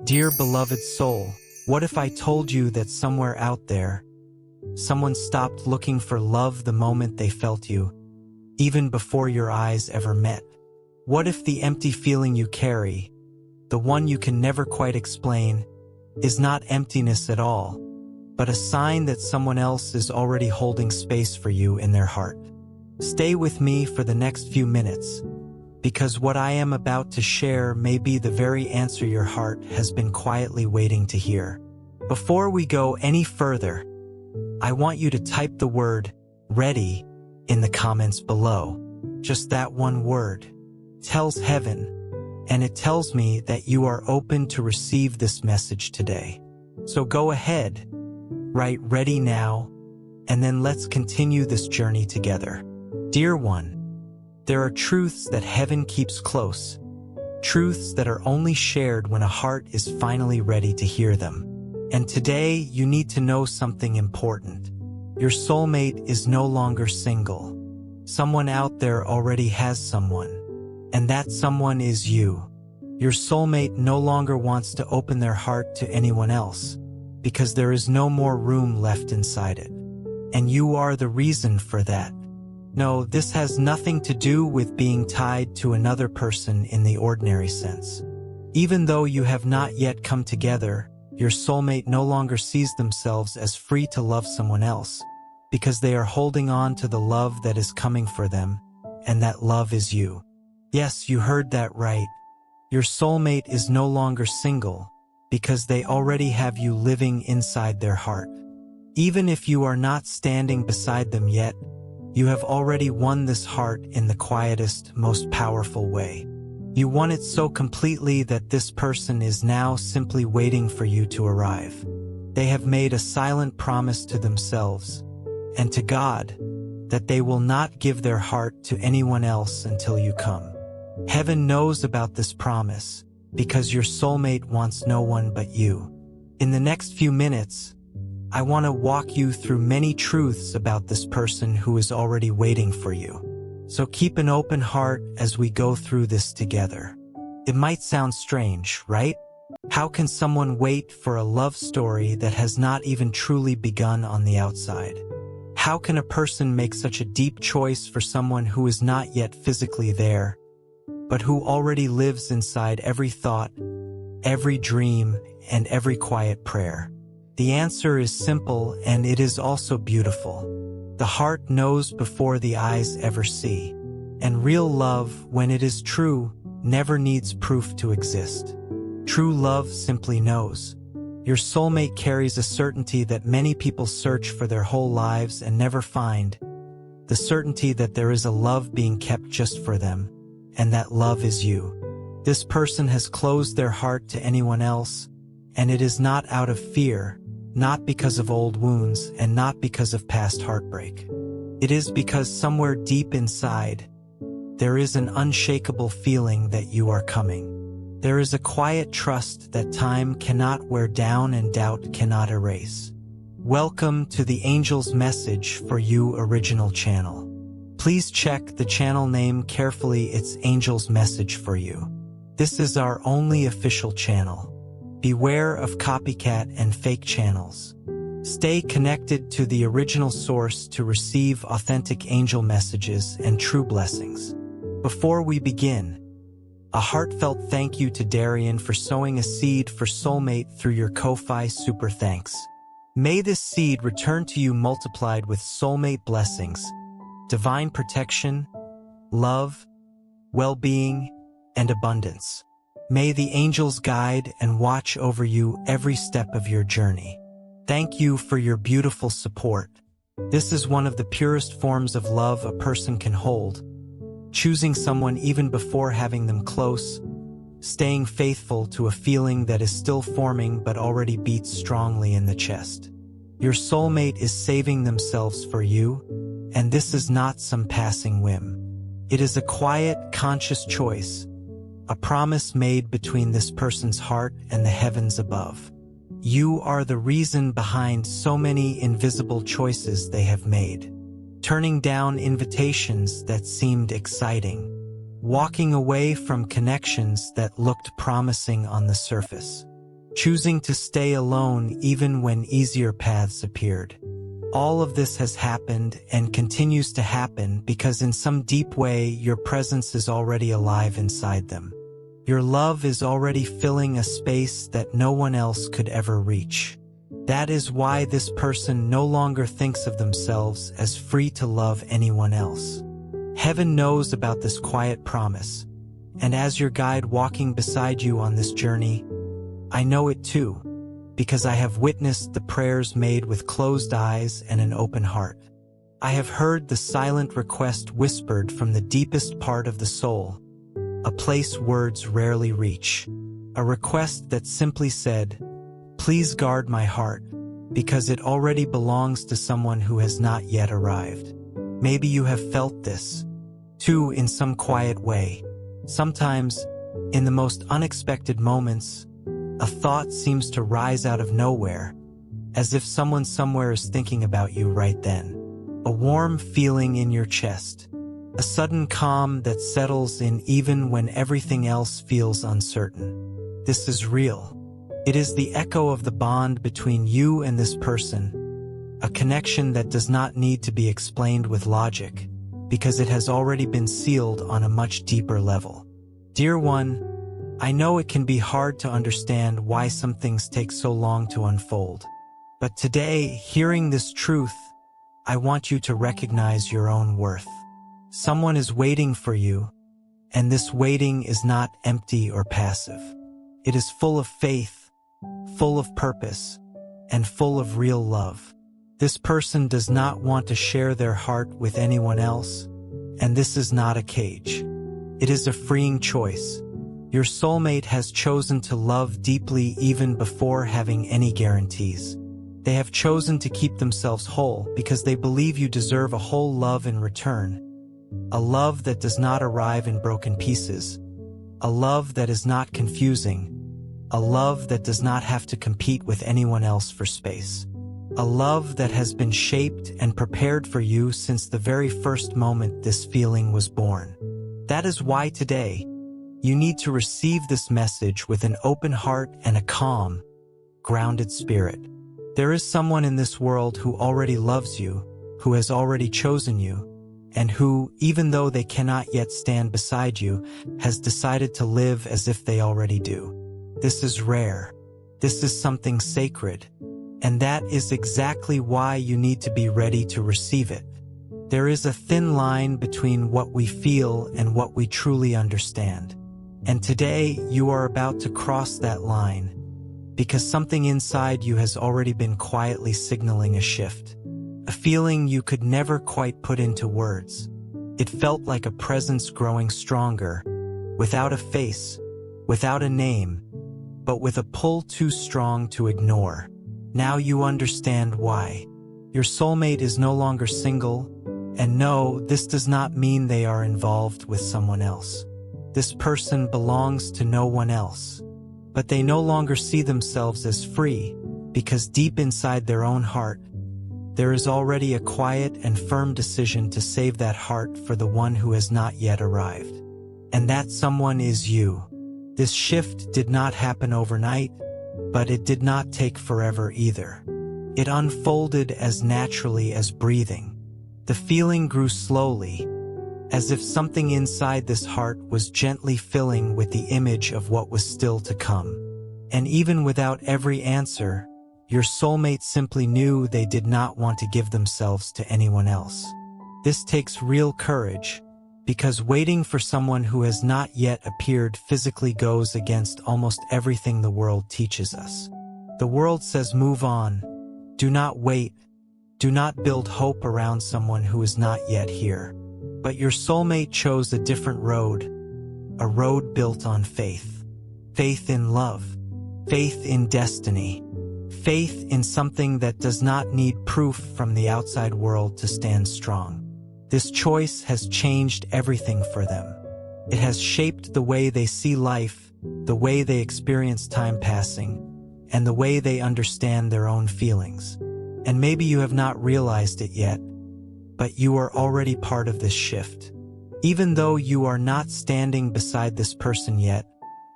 Dear beloved soul, what if I told you that somewhere out there, someone stopped looking for love the moment they felt you, even before your eyes ever met? What if the empty feeling you carry, the one you can never quite explain, is not emptiness at all, but a sign that someone else is already holding space for you in their heart? Stay with me for the next few minutes, because what I am about to share may be the very answer your heart has been quietly waiting to hear. Before we go any further, I want you to type the word "ready" in the comments below. Just that one word tells heaven, and it tells me that you are open to receive this message today. So go ahead, write "ready" now, and then let's continue this journey together. Dear one, there are truths that heaven keeps close, truths that are only shared when a heart is finally ready to hear them. And today, you need to know something important. Your soulmate is no longer single. Someone out there already has someone, and that someone is you. Your soulmate no longer wants to open their heart to anyone else, because there is no more room left inside it. And you are the reason for that. No, this has nothing to do with being tied to another person in the ordinary sense. Even though you have not yet come together, your soulmate no longer sees themselves as free to love someone else, because they are holding on to the love that is coming for them, and that love is you. Yes, you heard that right. Your soulmate is no longer single, because they already have you living inside their heart. Even if you are not standing beside them yet, you have already won this heart in the quietest, most powerful way. You won it so completely that this person is now simply waiting for you to arrive. They have made a silent promise to themselves and to God that they will not give their heart to anyone else until you come. Heaven knows about this promise because your soulmate wants no one but you. In the next few minutes, I want to walk you through many truths about this person who is already waiting for you. So keep an open heart as we go through this together. It might sound strange, right? How can someone wait for a love story that has not even truly begun on the outside? How can a person make such a deep choice for someone who is not yet physically there, but who already lives inside every thought, every dream, and every quiet prayer? The answer is simple, and it is also beautiful. The heart knows before the eyes ever see. And real love, when it is true, never needs proof to exist. True love simply knows. Your soulmate carries a certainty that many people search for their whole lives and never find. The certainty that there is a love being kept just for them, and that love is you. This person has closed their heart to anyone else, and it is not out of fear, not because of old wounds, and not because of past heartbreak. It is because somewhere deep inside, there is an unshakable feeling that you are coming. There is a quiet trust that time cannot wear down and doubt cannot erase. Welcome to the Angel's Message for You original channel. Please check the channel name carefully. It's Angel's Message for You. This is our only official channel. Beware of copycat and fake channels. Stay connected to the original source to receive authentic angel messages and true blessings. Before we begin, a heartfelt thank you to Darian for sowing a seed for Soulmate through your Ko-Fi super thanks. May this seed return to you multiplied with soulmate blessings, divine protection, love, well-being, and abundance. May the angels guide and watch over you every step of your journey. Thank you for your beautiful support. This is one of the purest forms of love a person can hold. Choosing someone even before having them close, staying faithful to a feeling that is still forming but already beats strongly in the chest. Your soulmate is saving themselves for you, and this is not some passing whim. It is a quiet, conscious choice, a promise made between this person's heart and the heavens above. You are the reason behind so many invisible choices they have made. Turning down invitations that seemed exciting. Walking away from connections that looked promising on the surface. choosing to stay alone even when easier paths appeared. All of this has happened and continues to happen because in some deep way your presence is already alive inside them. Your love is already filling a space that no one else could ever reach. That is why this person no longer thinks of themselves as free to love anyone else. Heaven knows about this quiet promise, and as your guide walking beside you on this journey, I know it too, because I have witnessed the prayers made with closed eyes and an open heart. I have heard the silent request whispered from the deepest part of the soul, a place words rarely reach. A request that simply said, "Please guard my heart, because it already belongs to someone who has not yet arrived." Maybe you have felt this, too, in some quiet way. Sometimes, in the most unexpected moments, a thought seems to rise out of nowhere, as if someone somewhere is thinking about you right then. A warm feeling in your chest, a sudden calm that settles in even when everything else feels uncertain. This is real. It is the echo of the bond between you and this person, a connection that does not need to be explained with logic, because it has already been sealed on a much deeper level. Dear one, I know it can be hard to understand why some things take so long to unfold. But today, hearing this truth, I want you to recognize your own worth. Someone is waiting for you, and this waiting is not empty or passive. It is full of faith, full of purpose, and full of real love. This person does not want to share their heart with anyone else, and this is not a cage. It is a freeing choice. Your soulmate has chosen to love deeply even before having any guarantees. They have chosen to keep themselves whole because they believe you deserve a whole love in return. A love that does not arrive in broken pieces. A love that is not confusing. A love that does not have to compete with anyone else for space. A love that has been shaped and prepared for you since the very first moment this feeling was born. That is why today, you need to receive this message with an open heart and a calm, grounded spirit. There is someone in this world who already loves you, who has already chosen you, and who, even though they cannot yet stand beside you, has decided to live as if they already do. This is rare. This is something sacred. And that is exactly why you need to be ready to receive it. There is a thin line between what we feel and what we truly understand. And today, you are about to cross that line, because something inside you has already been quietly signaling a shift. A feeling you could never quite put into words. It felt like a presence growing stronger, without a face, without a name, but with a pull too strong to ignore. Now you understand why. Your soulmate is no longer single, and no, this does not mean they are involved with someone else. This person belongs to no one else. But they no longer see themselves as free, because deep inside their own heart, there is already a quiet and firm decision to save that heart for the one who has not yet arrived. And that someone is you. This shift did not happen overnight, but it did not take forever either. It unfolded as naturally as breathing. The feeling grew slowly, as if something inside this heart was gently filling with the image of what was still to come. And even without every answer, your soulmate simply knew they did not want to give themselves to anyone else. This takes real courage, because waiting for someone who has not yet appeared physically goes against almost everything the world teaches us. The world says move on, do not wait, do not build hope around someone who is not yet here. But your soulmate chose a different road, a road built on faith. Faith in love, faith in destiny, faith in something that does not need proof from the outside world to stand strong. This choice has changed everything for them. It has shaped the way they see life, the way they experience time passing, and the way they understand their own feelings. And maybe you have not realized it yet, but you are already part of this shift. Even though you are not standing beside this person yet,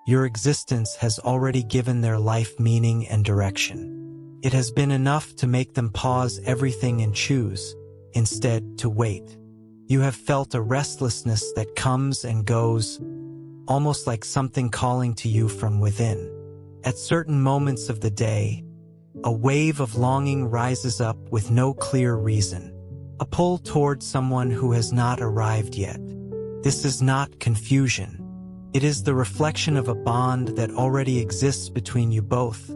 your existence has already given their life meaning and direction. It has been enough to make them pause everything and choose, instead, to wait. You have felt a restlessness that comes and goes, almost like something calling to you from within. At certain moments of the day, a wave of longing rises up with no clear reason, a pull toward someone who has not arrived yet. This is not confusion. It is the reflection of a bond that already exists between you both,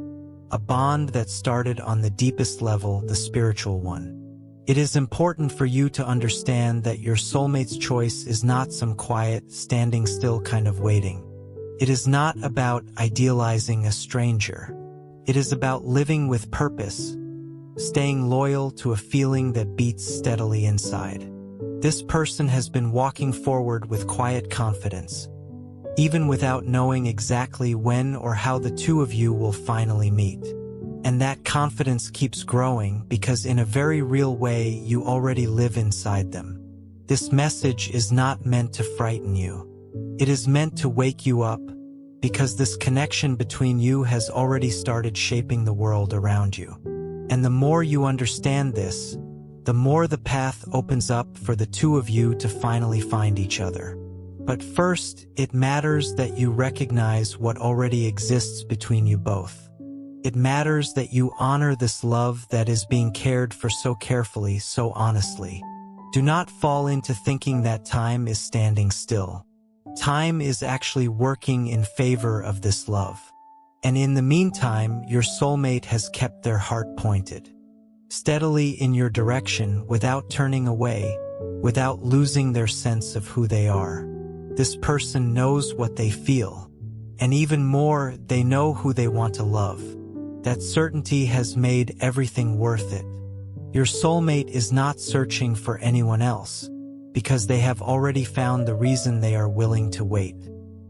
a bond that started on the deepest level, the spiritual one. It is important for you to understand that your soulmate's choice is not some quiet, standing still kind of waiting. It is not about idealizing a stranger. It is about living with purpose, staying loyal to a feeling that beats steadily inside. This person has been walking forward with quiet confidence, even without knowing exactly when or how the two of you will finally meet. And that confidence keeps growing because in a very real way you already live inside them. This message is not meant to frighten you. It is meant to wake you up, because this connection between you has already started shaping the world around you. And the more you understand this, the more the path opens up for the two of you to finally find each other. But first, it matters that you recognize what already exists between you both. It matters that you honor this love that is being cared for so carefully, so honestly. Do not fall into thinking that time is standing still. Time is actually working in favor of this love. And in the meantime, your soulmate has kept their heart pointed steadily in your direction without turning away, without losing their sense of who they are. This person knows what they feel, and even more, they know who they want to love. That certainty has made everything worth it. Your soulmate is not searching for anyone else, because they have already found the reason they are willing to wait.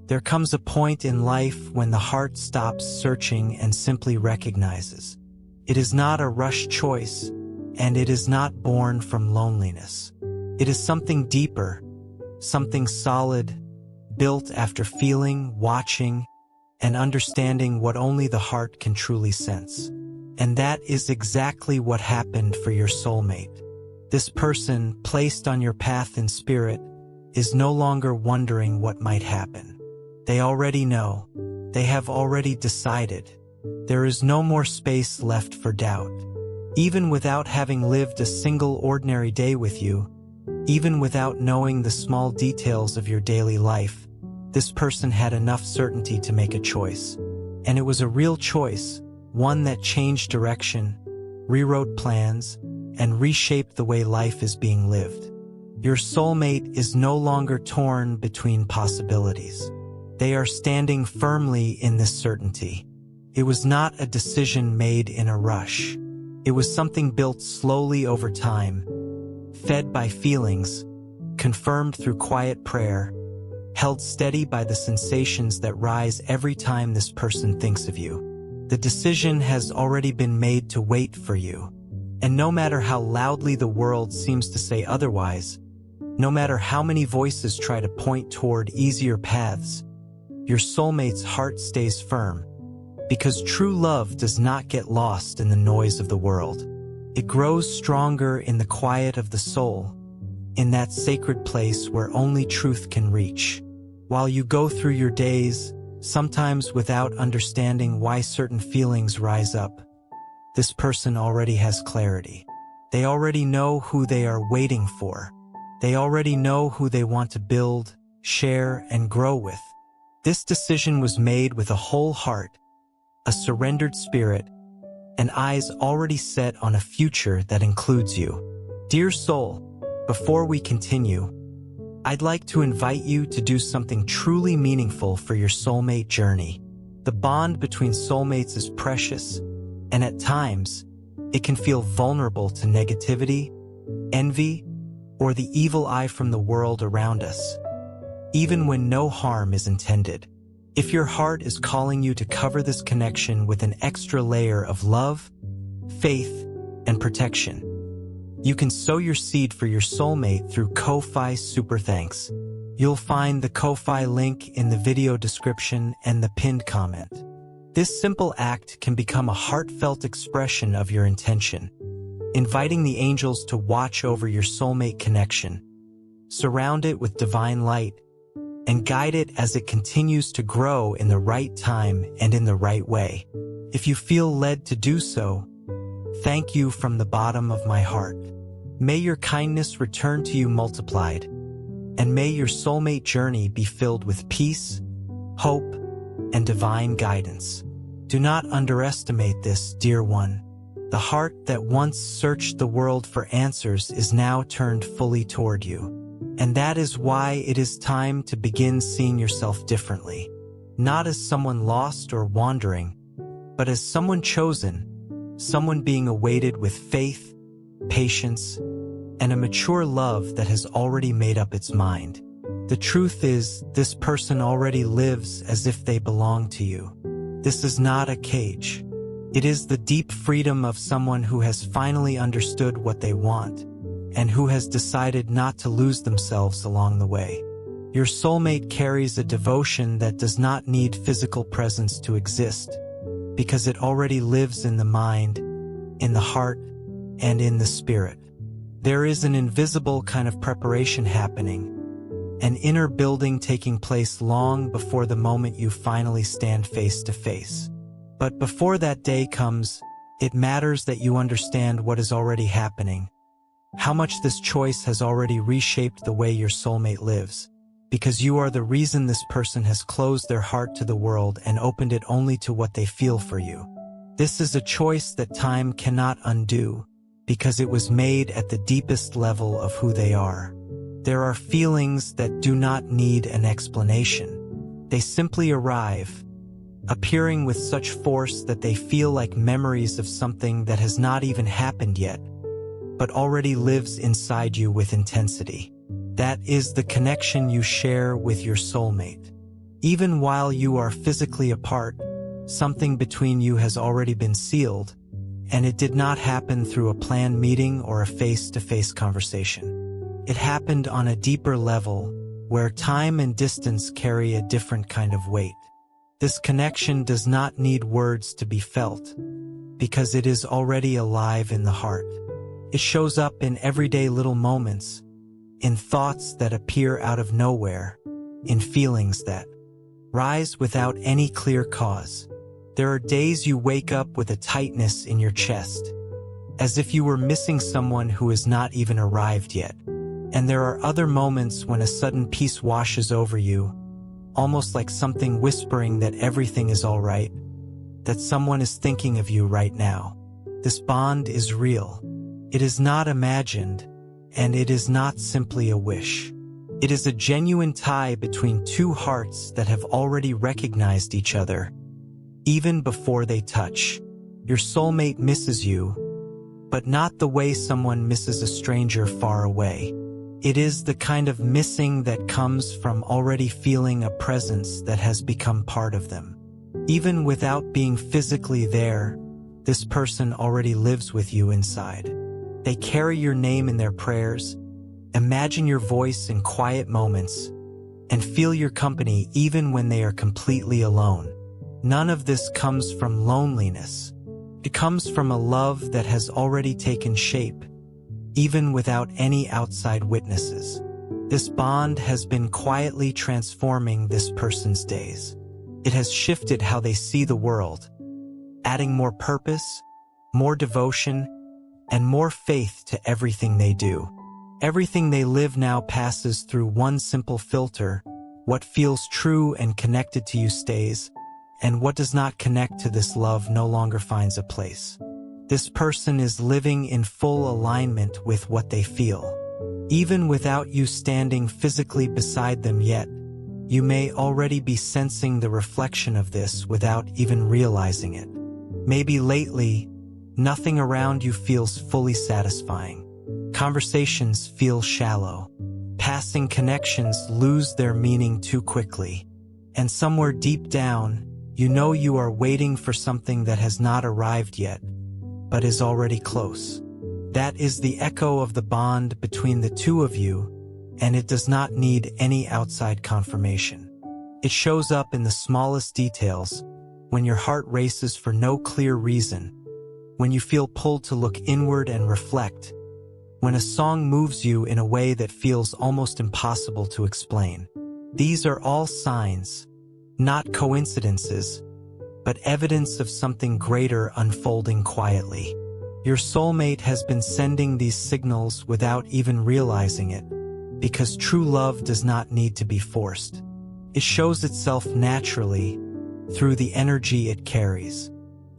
There comes a point in life when the heart stops searching and simply recognizes. It is not a rushed choice, and it is not born from loneliness. It is something deeper, something solid, built after feeling, watching, and understanding what only the heart can truly sense. And that is exactly what happened for your soulmate. This person, placed on your path in spirit, is no longer wondering what might happen. They already know. They have already decided. There is no more space left for doubt. Even without having lived a single ordinary day with you, even without knowing the small details of your daily life, this person had enough certainty to make a choice. And it was a real choice, one that changed direction, rewrote plans, and reshaped the way life is being lived. Your soulmate is no longer torn between possibilities. They are standing firmly in this certainty. It was not a decision made in a rush. It was something built slowly over time, fed by feelings, confirmed through quiet prayer, held steady by the sensations that rise every time this person thinks of you. The decision has already been made to wait for you. And no matter how loudly the world seems to say otherwise, no matter how many voices try to point toward easier paths, your soulmate's heart stays firm. Because true love does not get lost in the noise of the world. It grows stronger in the quiet of the soul, in that sacred place where only truth can reach. While you go through your days, sometimes without understanding why certain feelings rise up, this person already has clarity. They already know who they are waiting for. They already know who they want to build, share, and grow with. This decision was made with a whole heart, a surrendered spirit, and eyes already set on a future that includes you. Dear soul, before we continue, I'd like to invite you to do something truly meaningful for your soulmate journey. The bond between soulmates is precious, and at times, it can feel vulnerable to negativity, envy, or the evil eye from the world around us, even when no harm is intended. If your heart is calling you to cover this connection with an extra layer of love, faith, and protection, you can sow your seed for your soulmate through Ko-Fi Super Thanks. You'll find the Ko-Fi link in the video description and the pinned comment. This simple act can become a heartfelt expression of your intention, inviting the angels to watch over your soulmate connection. Surround it with divine light and guide it as it continues to grow in the right time and in the right way. If you feel led to do so, thank you from the bottom of my heart. May your kindness return to you multiplied, and may your soulmate journey be filled with peace, hope, and divine guidance. Do not underestimate this, dear one. The heart that once searched the world for answers is now turned fully toward you. And that is why it is time to begin seeing yourself differently. Not as someone lost or wandering, but as someone chosen, someone being awaited with faith, patience, and a mature love that has already made up its mind. The truth is, this person already lives as if they belong to you. This is not a cage. It is the deep freedom of someone who has finally understood what they want, and who has decided not to lose themselves along the way. Your soulmate carries a devotion that does not need physical presence to exist, because it already lives in the mind, in the heart, and in the spirit. There is an invisible kind of preparation happening, an inner building taking place long before the moment you finally stand face to face. But before that day comes, it matters that you understand what is already happening, how much this choice has already reshaped the way your soulmate lives, because you are the reason this person has closed their heart to the world and opened it only to what they feel for you. This is a choice that time cannot undo, because it was made at the deepest level of who they are. There are feelings that do not need an explanation. They simply arrive, appearing with such force that they feel like memories of something that has not even happened yet, but already lives inside you with intensity. That is the connection you share with your soulmate. Even while you are physically apart, something between you has already been sealed, and it did not happen through a planned meeting or a face-to-face conversation. It happened on a deeper level, where time and distance carry a different kind of weight. This connection does not need words to be felt, because it is already alive in the heart. It shows up in everyday little moments, in thoughts that appear out of nowhere, in feelings that rise without any clear cause. There are days you wake up with a tightness in your chest, as if you were missing someone who has not even arrived yet. And there are other moments when a sudden peace washes over you, almost like something whispering that everything is all right, that someone is thinking of you right now. This bond is real. It is not imagined, and it is not simply a wish. It is a genuine tie between two hearts that have already recognized each other, even before they touch. Your soulmate misses you, but not the way someone misses a stranger far away. It is the kind of missing that comes from already feeling a presence that has become part of them. Even without being physically there, this person already lives with you inside. They carry your name in their prayers, imagine your voice in quiet moments, and feel your company even when they are completely alone. None of this comes from loneliness. It comes from a love that has already taken shape, even without any outside witnesses. This bond has been quietly transforming this person's days. It has shifted how they see the world, adding more purpose, more devotion, and more faith to everything they do. Everything they live now passes through one simple filter. What feels true and connected to you stays, and what does not connect to this love no longer finds a place. This person is living in full alignment with what they feel. Even without you standing physically beside them yet, you may already be sensing the reflection of this without even realizing it. Maybe lately, nothing around you feels fully satisfying. Conversations feel shallow. Passing connections lose their meaning too quickly. And somewhere deep down, you know you are waiting for something that has not arrived yet, but is already close. That is the echo of the bond between the two of you, and it does not need any outside confirmation. It shows up in the smallest details, when your heart races for no clear reason, when you feel pulled to look inward and reflect, when a song moves you in a way that feels almost impossible to explain. These are all signs, not coincidences, but evidence of something greater unfolding quietly. Your soulmate has been sending these signals without even realizing it, because true love does not need to be forced. It shows itself naturally through the energy it carries,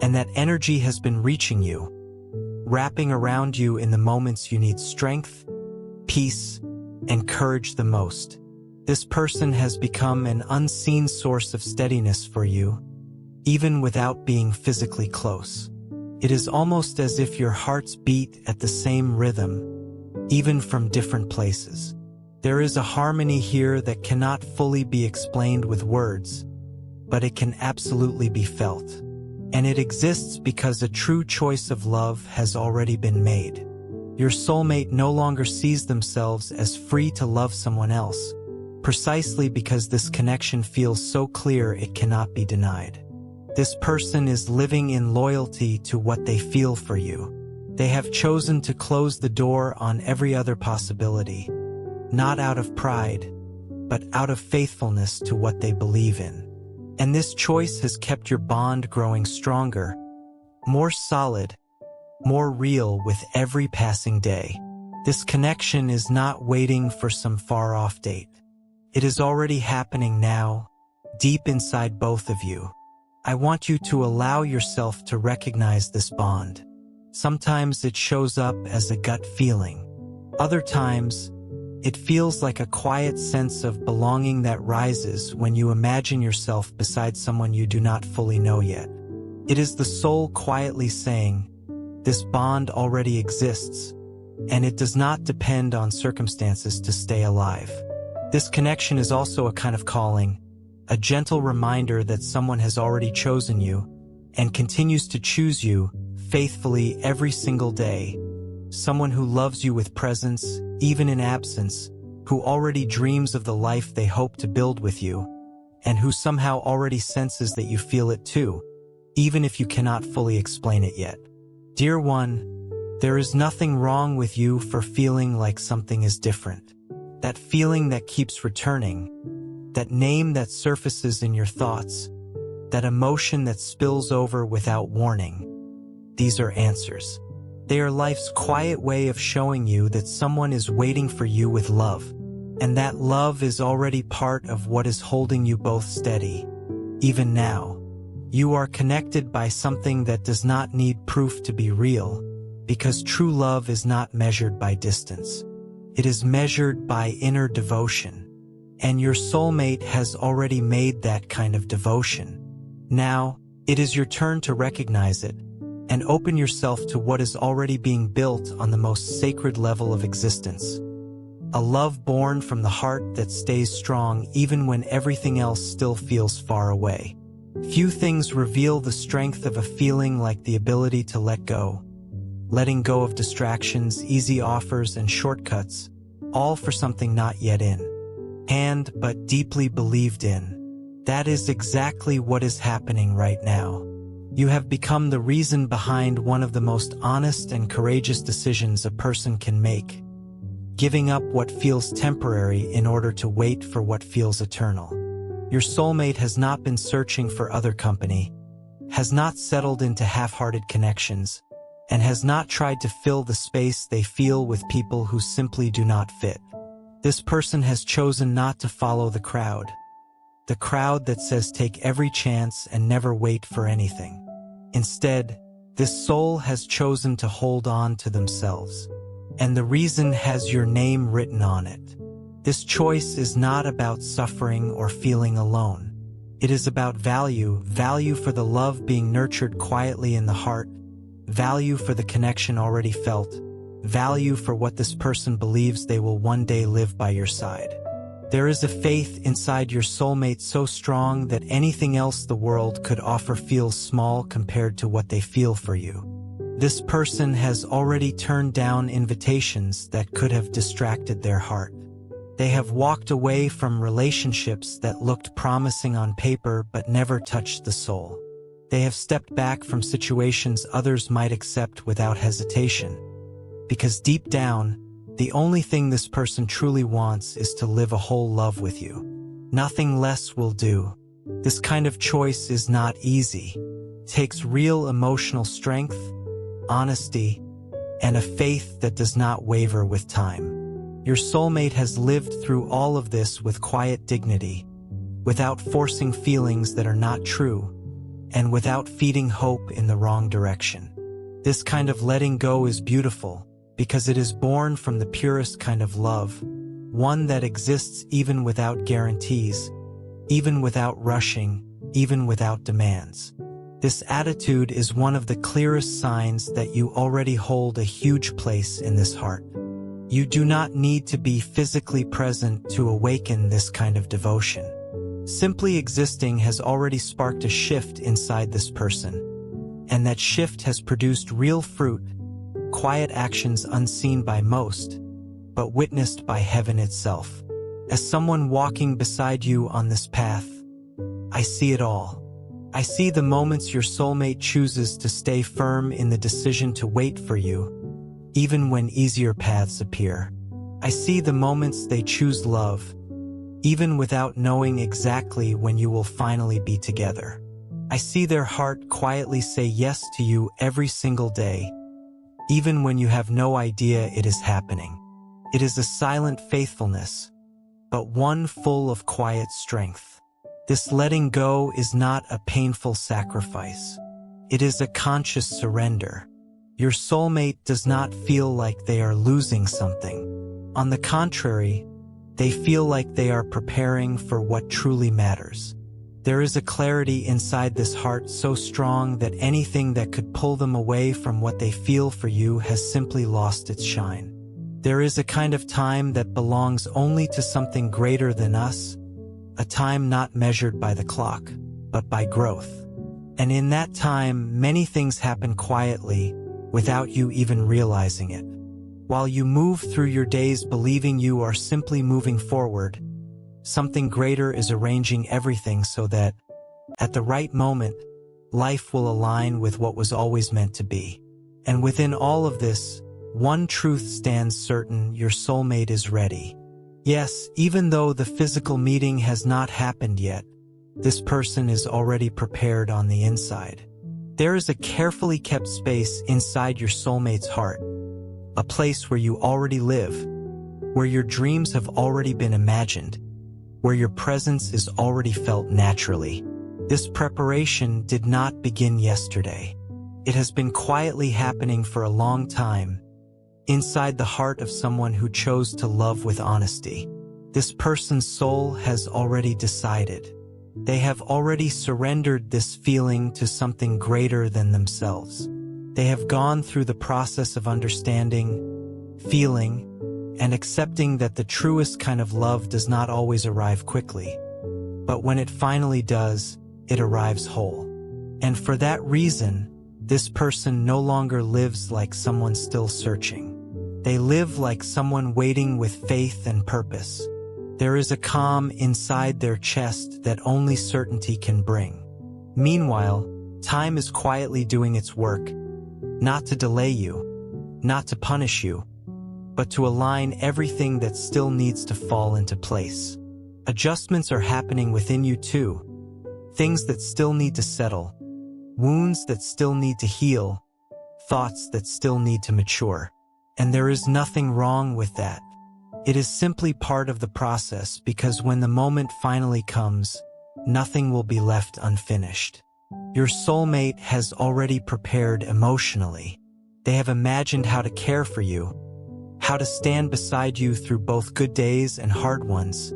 and that energy has been reaching you, wrapping around you in the moments you need strength, peace, and courage the most. This person has become an unseen source of steadiness for you, even without being physically close. It is almost as if your hearts beat at the same rhythm, even from different places. There is a harmony here that cannot fully be explained with words, but it can absolutely be felt. And it exists because a true choice of love has already been made. Your soulmate no longer sees themselves as free to love someone else, precisely because this connection feels so clear it cannot be denied. This person is living in loyalty to what they feel for you. They have chosen to close the door on every other possibility, not out of pride, but out of faithfulness to what they believe in. And this choice has kept your bond growing stronger, more solid, more real with every passing day. This connection is not waiting for some far-off date. It is already happening now, deep inside both of you. I want you to allow yourself to recognize this bond. Sometimes it shows up as a gut feeling. Other times, it feels like a quiet sense of belonging that rises when you imagine yourself beside someone you do not fully know yet. It is the soul quietly saying, this bond already exists, and it does not depend on circumstances to stay alive. This connection is also a kind of calling, a gentle reminder that someone has already chosen you and continues to choose you faithfully every single day. Someone who loves you with presence, even in absence, who already dreams of the life they hope to build with you, and who somehow already senses that you feel it too, even if you cannot fully explain it yet. Dear one, there is nothing wrong with you for feeling like something is different. That feeling that keeps returning, that name that surfaces in your thoughts, that emotion that spills over without warning. These are answers. They are life's quiet way of showing you that someone is waiting for you with love, and that love is already part of what is holding you both steady. Even now, you are connected by something that does not need proof to be real, because true love is not measured by distance. It is measured by inner devotion. And your soulmate has already made that kind of devotion. Now, it is your turn to recognize it and open yourself to what is already being built on the most sacred level of existence. A love born from the heart that stays strong even when everything else still feels far away. Few things reveal the strength of a feeling like the ability to let go. Letting go of distractions, easy offers, and shortcuts, all for something not yet in hand, but deeply believed in. That is exactly what is happening right now. You have become the reason behind one of the most honest and courageous decisions a person can make, giving up what feels temporary in order to wait for what feels eternal. Your soulmate has not been searching for other company, has not settled into half-hearted connections, and has not tried to fill the space they feel with people who simply do not fit. This person has chosen not to follow the crowd that says take every chance and never wait for anything. Instead, this soul has chosen to hold on to themselves, and the reason has your name written on it. This choice is not about suffering or feeling alone. It is about value for the love being nurtured quietly in the heart, value for the connection already felt, value for what this person believes they will one day live by your side. There is a faith inside your soulmate so strong that anything else the world could offer feels small compared to what they feel for you. This person has already turned down invitations that could have distracted their heart. They have walked away from relationships that looked promising on paper but never touched the soul. They have stepped back from situations others might accept without hesitation. Because deep down, the only thing this person truly wants is to live a whole love with you. Nothing less will do. This kind of choice is not easy. It takes real emotional strength, honesty, and a faith that does not waver with time. Your soulmate has lived through all of this with quiet dignity, without forcing feelings that are not true, and without feeding hope in the wrong direction. This kind of letting go is beautiful, because it is born from the purest kind of love, one that exists even without guarantees, even without rushing, even without demands. This attitude is one of the clearest signs that you already hold a huge place in this heart. You do not need to be physically present to awaken this kind of devotion. Simply existing has already sparked a shift inside this person, and that shift has produced real fruit, quiet actions unseen by most, but witnessed by heaven itself. As someone walking beside you on this path, I see it all. I see the moments your soulmate chooses to stay firm in the decision to wait for you, even when easier paths appear. I see the moments they choose love, even without knowing exactly when you will finally be together. I see their heart quietly say yes to you every single day, even when you have no idea it is happening. It is a silent faithfulness, but one full of quiet strength. This letting go is not a painful sacrifice. It is a conscious surrender. Your soulmate does not feel like they are losing something. On the contrary, they feel like they are preparing for what truly matters. There is a clarity inside this heart so strong that anything that could pull them away from what they feel for you has simply lost its shine. There is a kind of time that belongs only to something greater than us, a time not measured by the clock, but by growth. And in that time, many things happen quietly, without you even realizing it. While you move through your days believing you are simply moving forward, something greater is arranging everything so that, at the right moment, life will align with what was always meant to be. And within all of this, one truth stands certain: your soulmate is ready. Yes, even though the physical meeting has not happened yet, this person is already prepared on the inside. There is a carefully kept space inside your soulmate's heart, a place where you already live, where your dreams have already been imagined, where your presence is already felt naturally. This preparation did not begin yesterday. It has been quietly happening for a long time, inside the heart of someone who chose to love with honesty. This person's soul has already decided. They have already surrendered this feeling to something greater than themselves. They have gone through the process of understanding, feeling, and accepting that the truest kind of love does not always arrive quickly. But when it finally does, it arrives whole. And for that reason, this person no longer lives like someone still searching. They live like someone waiting with faith and purpose. There is a calm inside their chest that only certainty can bring. Meanwhile, time is quietly doing its work, not to delay you, not to punish you, but to align everything that still needs to fall into place. Adjustments are happening within you too, things that still need to settle, wounds that still need to heal, thoughts that still need to mature. And there is nothing wrong with that. It is simply part of the process, because when the moment finally comes, nothing will be left unfinished. Your soulmate has already prepared emotionally. They have imagined how to care for you, how to stand beside you through both good days and hard ones,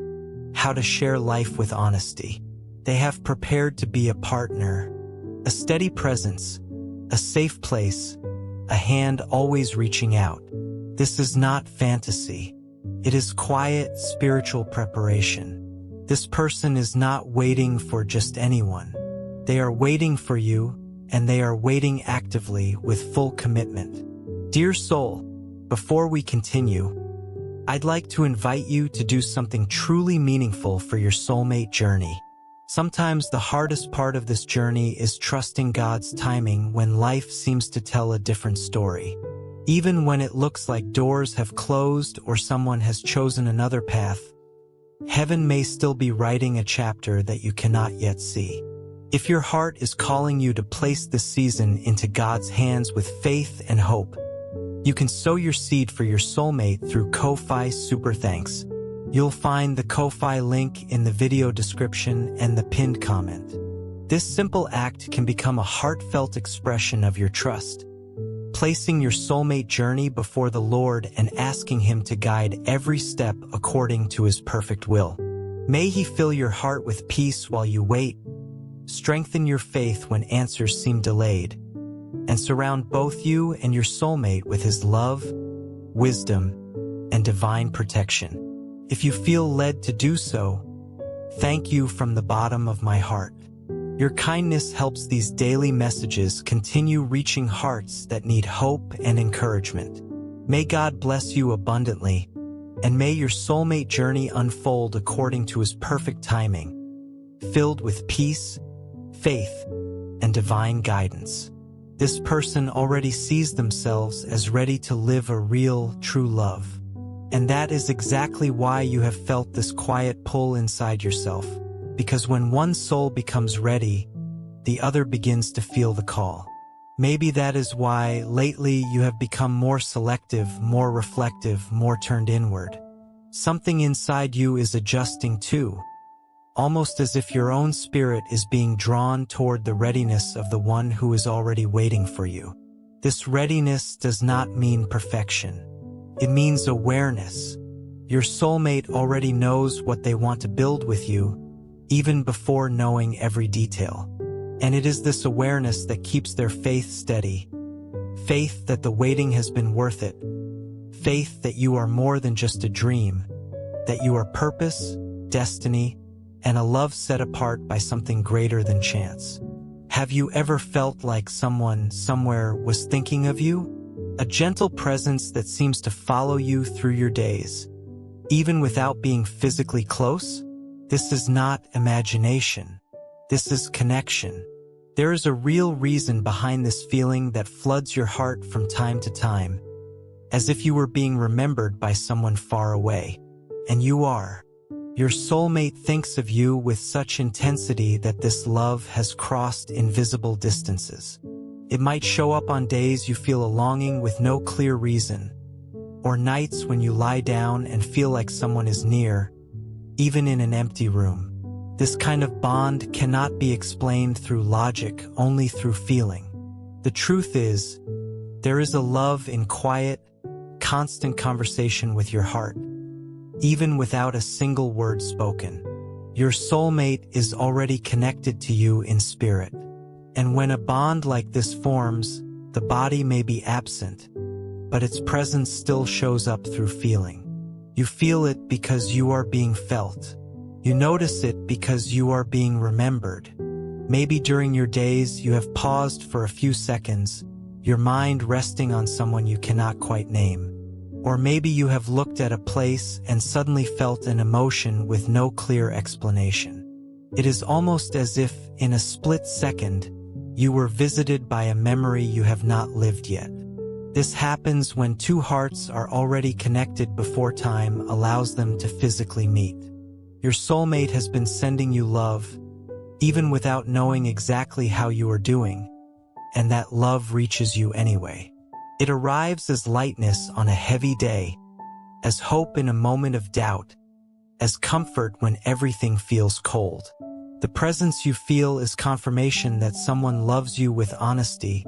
how to share life with honesty. They have prepared to be a partner, a steady presence, a safe place, a hand always reaching out. This is not fantasy. It is quiet, spiritual preparation. This person is not waiting for just anyone. They are waiting for you, and they are waiting actively with full commitment. Dear soul, before we continue, I'd like to invite you to do something truly meaningful for your soulmate journey. Sometimes the hardest part of this journey is trusting God's timing when life seems to tell a different story. Even when it looks like doors have closed or someone has chosen another path, heaven may still be writing a chapter that you cannot yet see. If your heart is calling you to place this season into God's hands with faith and hope, you can sow your seed for your soulmate through Ko-Fi Super Thanks. You'll find the Ko-Fi link in the video description and the pinned comment. This simple act can become a heartfelt expression of your trust, placing your soulmate journey before the Lord and asking Him to guide every step according to His perfect will. May He fill your heart with peace while you wait, strengthen your faith when answers seem delayed, and surround both you and your soulmate with His love, wisdom, and divine protection. If you feel led to do so, thank you from the bottom of my heart. Your kindness helps these daily messages continue reaching hearts that need hope and encouragement. May God bless you abundantly, and may your soulmate journey unfold according to His perfect timing, filled with peace, faith, and divine guidance. This person already sees themselves as ready to live a real, true love. And that is exactly why you have felt this quiet pull inside yourself. Because when one soul becomes ready, the other begins to feel the call. Maybe that is why lately you have become more selective, more reflective, more turned inward. Something inside you is adjusting too, almost as if your own spirit is being drawn toward the readiness of the one who is already waiting for you. This readiness does not mean perfection. It means awareness. Your soulmate already knows what they want to build with you, even before knowing every detail. And it is this awareness that keeps their faith steady. Faith that the waiting has been worth it. Faith that you are more than just a dream, that you are purpose, destiny, and a love set apart by something greater than chance. Have you ever felt like someone somewhere was thinking of you? A gentle presence that seems to follow you through your days, even without being physically close? This is not imagination. This is connection. There is a real reason behind this feeling that floods your heart from time to time, as if you were being remembered by someone far away. And you are. Your soulmate thinks of you with such intensity that this love has crossed invisible distances. It might show up on days you feel a longing with no clear reason, or nights when you lie down and feel like someone is near, even in an empty room. This kind of bond cannot be explained through logic, only through feeling. The truth is, there is a love in quiet, constant conversation with your heart, even without a single word spoken. Your soulmate is already connected to you in spirit. And when a bond like this forms, the body may be absent, but its presence still shows up through feeling. You feel it because you are being felt. You notice it because you are being remembered. Maybe during your days you have paused for a few seconds, your mind resting on someone you cannot quite name. Or maybe you have looked at a place and suddenly felt an emotion with no clear explanation. It is almost as if, in a split second, you were visited by a memory you have not lived yet. This happens when two hearts are already connected before time allows them to physically meet. Your soulmate has been sending you love, even without knowing exactly how you are doing, and that love reaches you anyway. It arrives as lightness on a heavy day, as hope in a moment of doubt, as comfort when everything feels cold. The presence you feel is confirmation that someone loves you with honesty,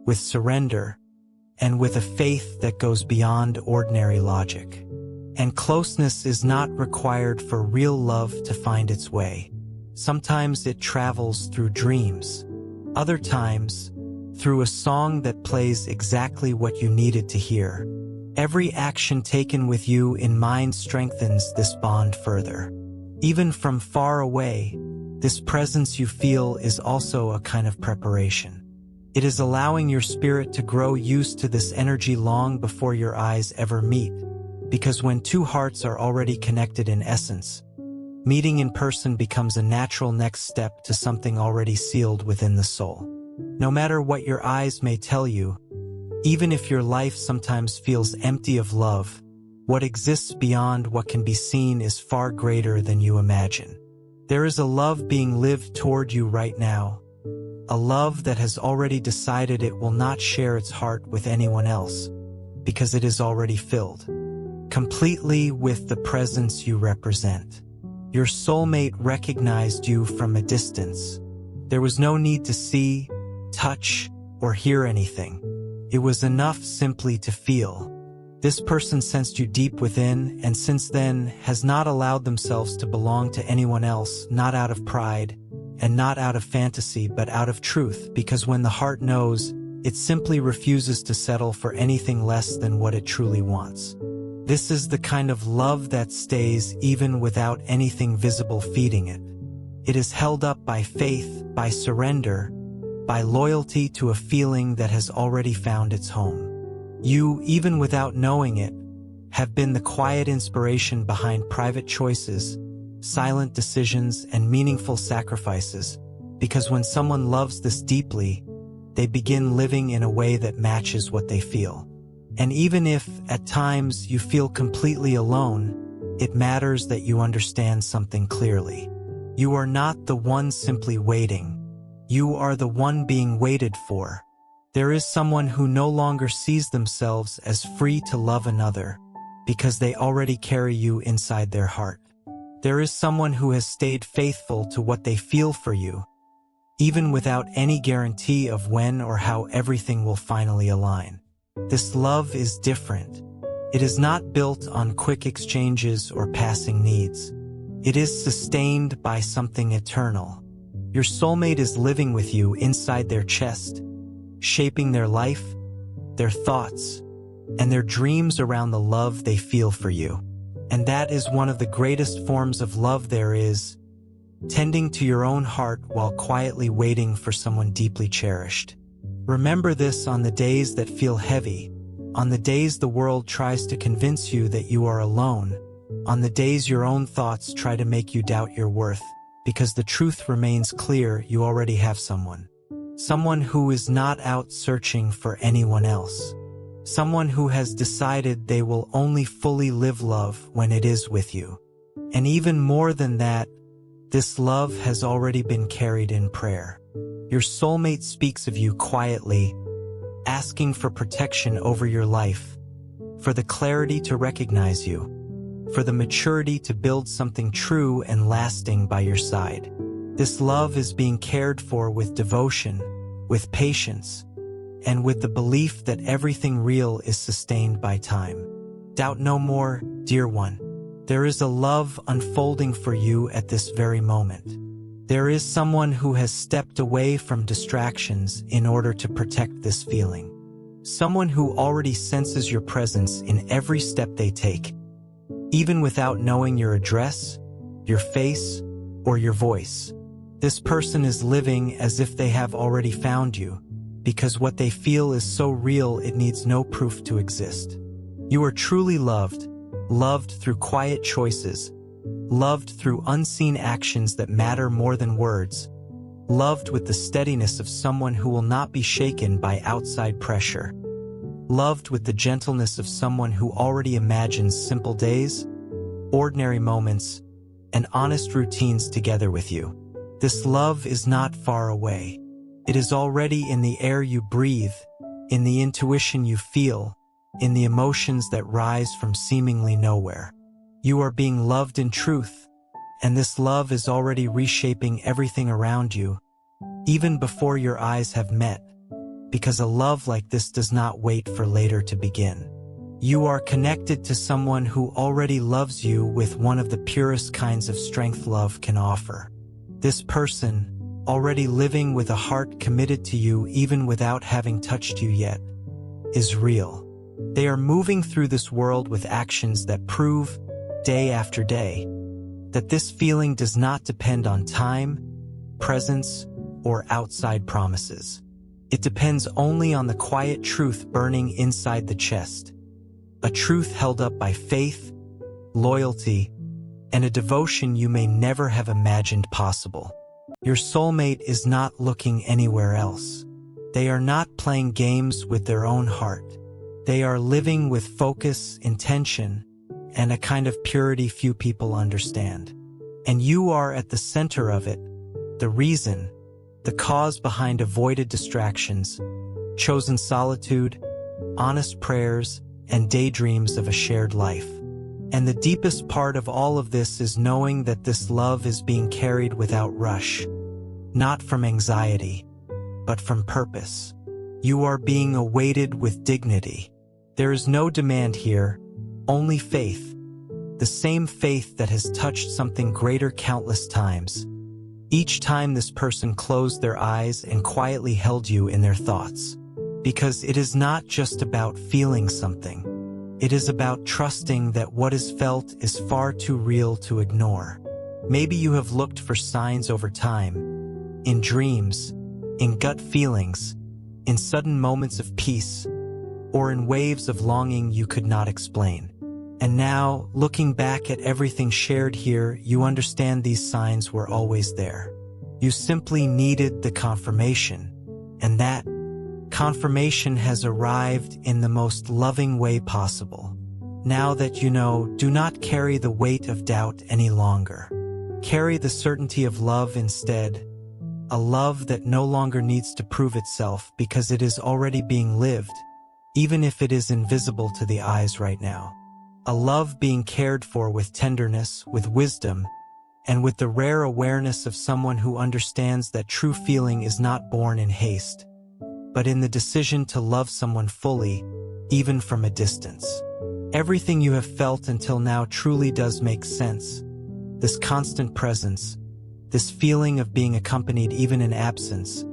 with surrender, and with a faith that goes beyond ordinary logic. And closeness is not required for real love to find its way. Sometimes it travels through dreams. Other times, through a song that plays exactly what you needed to hear. Every action taken with you in mind strengthens this bond further. Even from far away, this presence you feel is also a kind of preparation. It is allowing your spirit to grow used to this energy long before your eyes ever meet. because when two hearts are already connected in essence, meeting in person becomes a natural next step to something already sealed within the soul. No matter what your eyes may tell you, even if your life sometimes feels empty of love, what exists beyond what can be seen is far greater than you imagine. There is a love being lived toward you right now, a love that has already decided it will not share its heart with anyone else, because it is already filled completely with the presence you represent. Your soulmate recognized you from a distance. There was no need to see, touch, or hear anything. It was enough simply to feel. This person sensed you deep within, and since then has not allowed themselves to belong to anyone else, not out of pride, and not out of fantasy, but out of truth, because when the heart knows, it simply refuses to settle for anything less than what it truly wants. This is the kind of love that stays even without anything visible feeding it. It is held up by faith, by surrender, by loyalty to a feeling that has already found its home. You, even without knowing it, have been the quiet inspiration behind private choices, silent decisions, and meaningful sacrifices, because when someone loves this deeply, they begin living in a way that matches what they feel. And even if, at times, you feel completely alone, it matters that you understand something clearly. You are not the one simply waiting. You are the one being waited for. There is someone who no longer sees themselves as free to love another, because they already carry you inside their heart. There is someone who has stayed faithful to what they feel for you, even without any guarantee of when or how everything will finally align. This love is different. It is not built on quick exchanges or passing needs. It is sustained by something eternal. Your soulmate is living with you inside their chest, shaping their life, their thoughts, and their dreams around the love they feel for you. And that is one of the greatest forms of love there is, tending to your own heart while quietly waiting for someone deeply cherished. Remember this on the days that feel heavy, on the days the world tries to convince you that you are alone, on the days your own thoughts try to make you doubt your worth, because the truth remains clear: you already have someone. Someone who is not out searching for anyone else. Someone who has decided they will only fully live love when it is with you. And even more than that, this love has already been carried in prayer. Your soulmate speaks of you quietly, asking for protection over your life, for the clarity to recognize you, for the maturity to build something true and lasting by your side. This love is being cared for with devotion, with patience, and with the belief that everything real is sustained by time. Doubt no more, dear one. There is a love unfolding for you at this very moment. There is someone who has stepped away from distractions in order to protect this feeling. Someone who already senses your presence in every step they take, even without knowing your address, your face, or your voice. This person is living as if they have already found you, because what they feel is so real it needs no proof to exist. You are truly loved, loved through quiet choices, loved through unseen actions that matter more than words, loved with the steadiness of someone who will not be shaken by outside pressure, loved with the gentleness of someone who already imagines simple days, ordinary moments, and honest routines together with you. This love is not far away. It is already in the air you breathe, in the intuition you feel, in the emotions that rise from seemingly nowhere. You are being loved in truth, and this love is already reshaping everything around you, even before your eyes have met, because a love like this does not wait for later to begin. You are connected to someone who already loves you with one of the purest kinds of strength love can offer. This person, already living with a heart committed to you even without having touched you yet, is real. They are moving through this world with actions that prove, day after day, that this feeling does not depend on time, presence, or outside promises. It depends only on the quiet truth burning inside the chest, a truth held up by faith, loyalty, and a devotion you may never have imagined possible. Your soulmate is not looking anywhere else. They are not playing games with their own heart. They are living with focus, intention, and a kind of purity few people understand. And you are at the center of it, the reason, the cause behind avoided distractions, chosen solitude, honest prayers, and daydreams of a shared life. And the deepest part of all of this is knowing that this love is being carried without rush, not from anxiety, but from purpose. You are being awaited with dignity. There is no demand here, only faith. The same faith that has touched something greater countless times. Each time this person closed their eyes and quietly held you in their thoughts. Because it is not just about feeling something. It is about trusting that what is felt is far too real to ignore. Maybe you have looked for signs over time, in dreams, in gut feelings, in sudden moments of peace, or in waves of longing you could not explain. And now, looking back at everything shared here, you understand these signs were always there. You simply needed the confirmation, and that confirmation has arrived in the most loving way possible. Now that you know, do not carry the weight of doubt any longer. Carry the certainty of love instead, a love that no longer needs to prove itself because it is already being lived, even if it is invisible to the eyes right now. A love being cared for with tenderness, with wisdom, and with the rare awareness of someone who understands that true feeling is not born in haste, but in the decision to love someone fully, even from a distance. Everything you have felt until now truly does make sense. This constant presence, this feeling of being accompanied even in absence,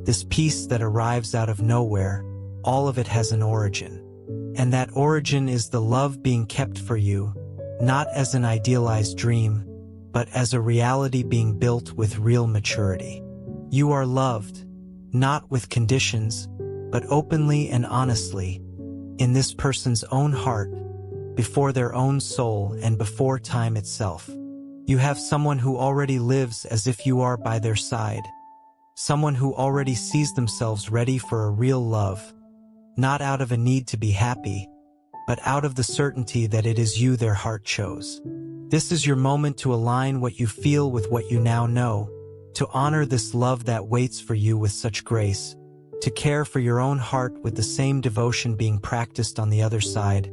this peace that arrives out of nowhere, all of it has an origin. And that origin is the love being kept for you, not as an idealized dream, but as a reality being built with real maturity. You are loved, not with conditions, but openly and honestly, in this person's own heart, before their own soul and before time itself. You have someone who already lives as if you are by their side, someone who already sees themselves ready for a real love, not out of a need to be happy, but out of the certainty that it is you their heart chose. This is your moment to align what you feel with what you now know, to honor this love that waits for you with such grace, to care for your own heart with the same devotion being practiced on the other side,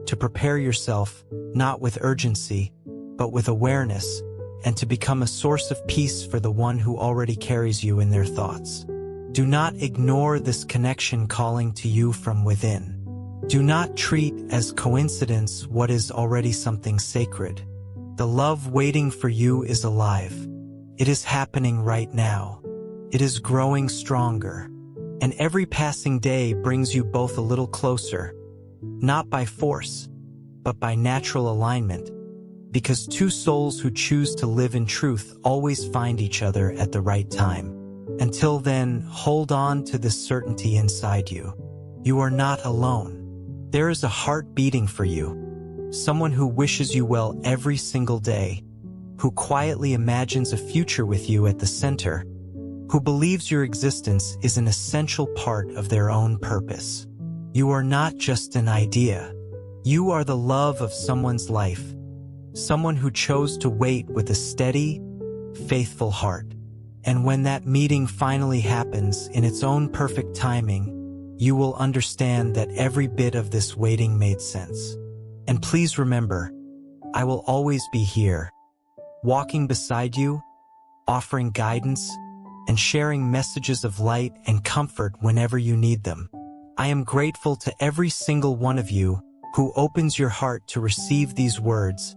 to prepare yourself, not with urgency, but with awareness, and to become a source of peace for the one who already carries you in their thoughts. Do not ignore this connection calling to you from within. Do not treat as coincidence what is already something sacred. The love waiting for you is alive. It is happening right now. It is growing stronger. And every passing day brings you both a little closer, not by force, but by natural alignment, because two souls who choose to live in truth always find each other at the right time. Until then, hold on to this certainty inside you. You are not alone. There is a heart beating for you, someone who wishes you well every single day, who quietly imagines a future with you at the center, who believes your existence is an essential part of their own purpose. You are not just an idea. You are the love of someone's life, someone who chose to wait with a steady, faithful heart. And when that meeting finally happens in its own perfect timing, you will understand that every bit of this waiting made sense. And please remember, I will always be here, walking beside you, offering guidance, and sharing messages of light and comfort whenever you need them. I am grateful to every single one of you who opens your heart to receive these words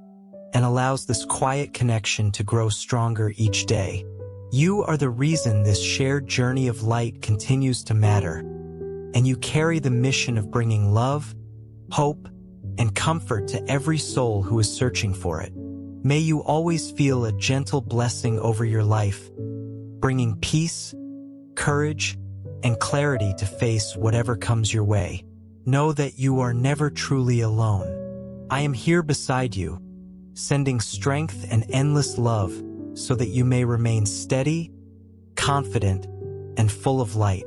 and allows this quiet connection to grow stronger each day. You are the reason this shared journey of light continues to matter, and you carry the mission of bringing love, hope, and comfort to every soul who is searching for it. May you always feel a gentle blessing over your life, bringing peace, courage, and clarity to face whatever comes your way. know that you are never truly alone. I am here beside you, sending strength and endless love so that you may remain steady, confident, and full of light.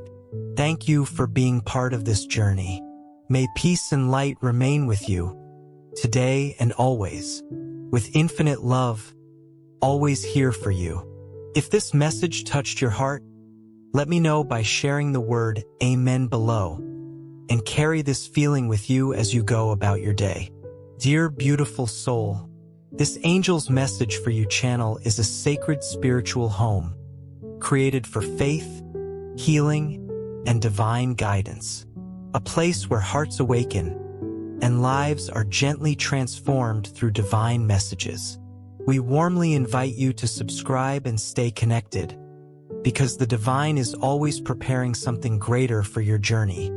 Thank you for being part of this journey. May peace and light remain with you, today and always. With infinite love, always here for you. If this message touched your heart, let me know by sharing the word Amen below, and carry this feeling with you as you go about your day. Dear beautiful soul, this angel's message for you channel is a sacred spiritual home, created for faith, healing, and divine guidance. A place where hearts awaken and lives are gently transformed through divine messages. We warmly invite you to subscribe and stay connected, because the divine is always preparing something greater for your journey,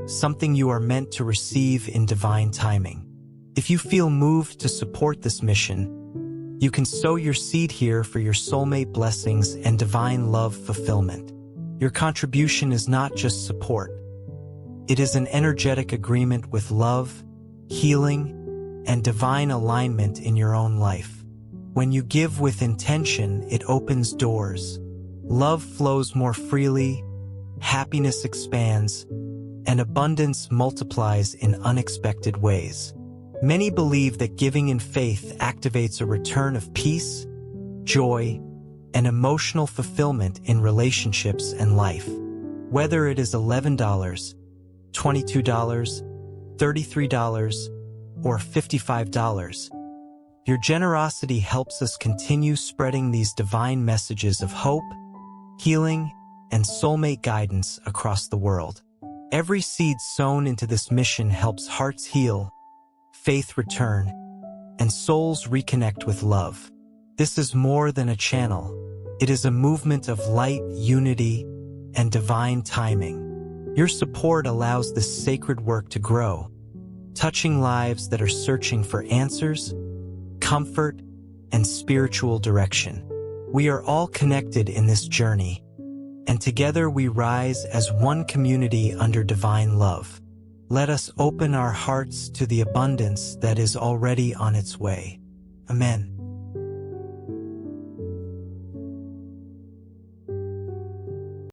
something you are meant to receive in divine timing. If you feel moved to support this mission, you can sow your seed here for your soulmate blessings and divine love fulfillment. Your contribution is not just support. It is an energetic agreement with love, healing, and divine alignment in your own life. When you give with intention, it opens doors. Love flows more freely, happiness expands, and abundance multiplies in unexpected ways. Many believe that giving in faith activates a return of peace, joy, and emotional fulfillment in relationships and life. Whether it is $11, $22, $33, or $55, your generosity helps us continue spreading these divine messages of hope, healing, and soulmate guidance across the world. Every seed sown into this mission helps hearts heal, faith return, and souls reconnect with love. This is more than a channel. It is a movement of light, unity, and divine timing. Your support allows this sacred work to grow, touching lives that are searching for answers, comfort, and spiritual direction. We are all connected in this journey, and together we rise as one community under divine love. Let us open our hearts to the abundance that is already on its way. Amen.